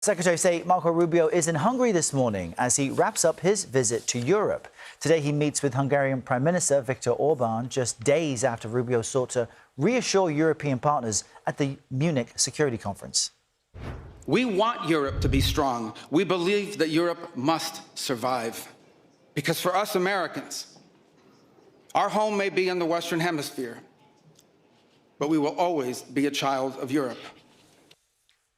Secretary of State Marco Rubio is in Hungary this morning as he wraps up his visit to Europe. Today he meets with Hungarian Prime Minister Viktor Orbán just days after Rubio sought to reassure European partners at the Munich Security Conference. We want Europe to be strong. We believe that Europe must survive. Because for us Americans, our home may be in the Western Hemisphere, but we will always be a child of Europe.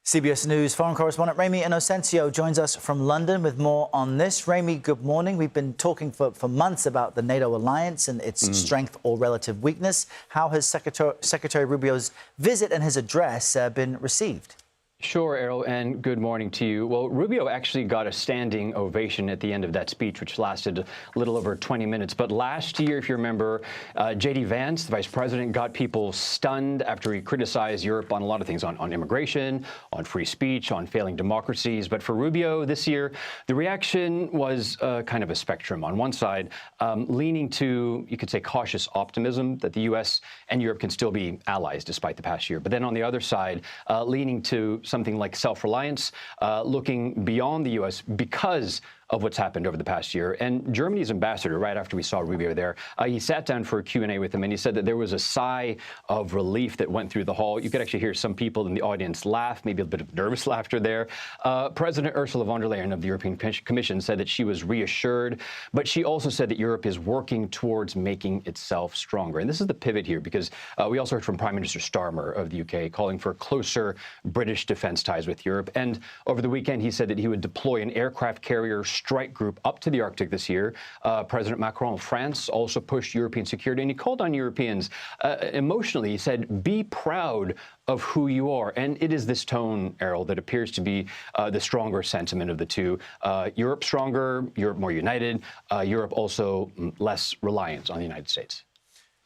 CBS News foreign correspondent Ramy Inocencio joins us from London with more on this. Ramy, good morning. We've been talking for months about the NATO alliance and its strength or relative weakness. How has Secretary Rubio's visit and his address been received? Sure, Errol, and good morning to you. Well, Rubio actually got a standing ovation at the end of that speech, which lasted a little over 20 minutes. But last year, if you remember, J.D. Vance, the vice president, got people stunned after he criticized Europe on a lot of things, on immigration, on free speech, on failing democracies. But for Rubio this year, the reaction was kind of a spectrum. On one side, leaning to, you could say, cautious optimism that the U.S. and Europe can still be allies despite the past year. But then on the other side, leaning to something like self-reliance, looking beyond the U.S. because of what's happened over the past year. And Germany's ambassador, right after we saw Rubio there, he sat down for a Q&A with him, and he said that there was a sigh of relief that went through the hall. You could actually hear some people in the audience laugh, maybe a bit of nervous laughter there. President Ursula von der Leyen of the European Commission said that she was reassured, but she also said that Europe is working towards making itself stronger. And this is the pivot here, because we also heard from Prime Minister Starmer of the UK calling for closer British defense ties with Europe. And over the weekend, he said that he would deploy an aircraft carrier strike group up to the Arctic this year. President Macron of France also pushed European security, and he called on Europeans emotionally. He said, be proud of who you are. And it is this tone, Errol, that appears to be the stronger sentiment of the two. Europe stronger, Europe more united, Europe also less reliant on the United States.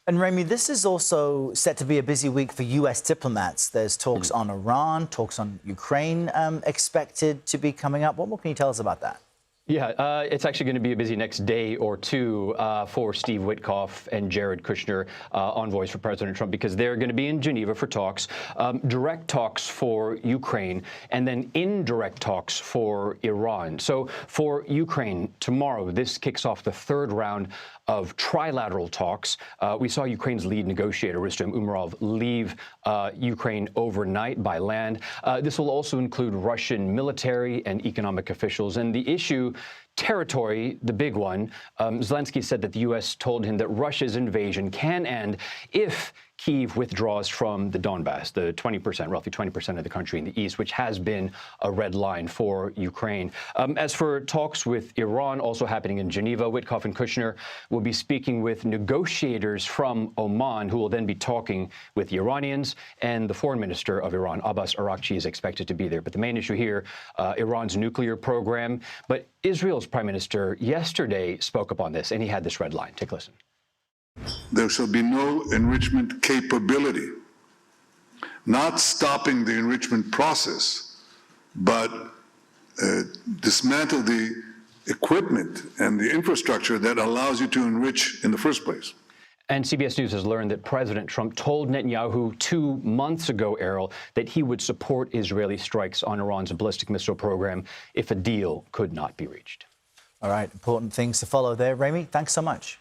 And Ramy, this is also set to be a busy week for U.S. diplomats. There's talks on Iran, talks on Ukraine expected to be coming up. What more can you tell us about that? Yeah, it's actually going to be a busy next day or two for Steve Witkoff and Jared Kushner, envoys for President Trump, because they're going to be in Geneva for talks, direct talks for Ukraine, and then indirect talks for Iran. So for Ukraine, tomorrow, this kicks off the third round of trilateral talks. We saw Ukraine's lead negotiator, Rustem Umerov, leave Ukraine overnight by land. This will also include Russian military and economic officials. And the issue, territory, the big one, Zelensky said that the U.S. told him that Russia's invasion can end if Kyiv withdraws from the Donbass, the 20%, roughly 20% of the country in the east, which has been a red line for Ukraine. As for talks with Iran, also happening in Geneva, Witkoff and Kushner will be speaking with negotiators from Oman, who will then be talking with the Iranians, and the foreign minister of Iran, Abbas Araghchi, is expected to be there. But the main issue here, Iran's nuclear program. But Israel's prime minister yesterday spoke up on this, and he had this red line. Take a listen. There shall be no enrichment capability, not stopping the enrichment process, but dismantle the equipment and the infrastructure that allows you to enrich in the first place. And CBS News has learned that President Trump told Netanyahu 2 months ago, Errol, that he would support Israeli strikes on Iran's ballistic missile program if a deal could not be reached. All right, important things to follow there. Ramy, thanks so much.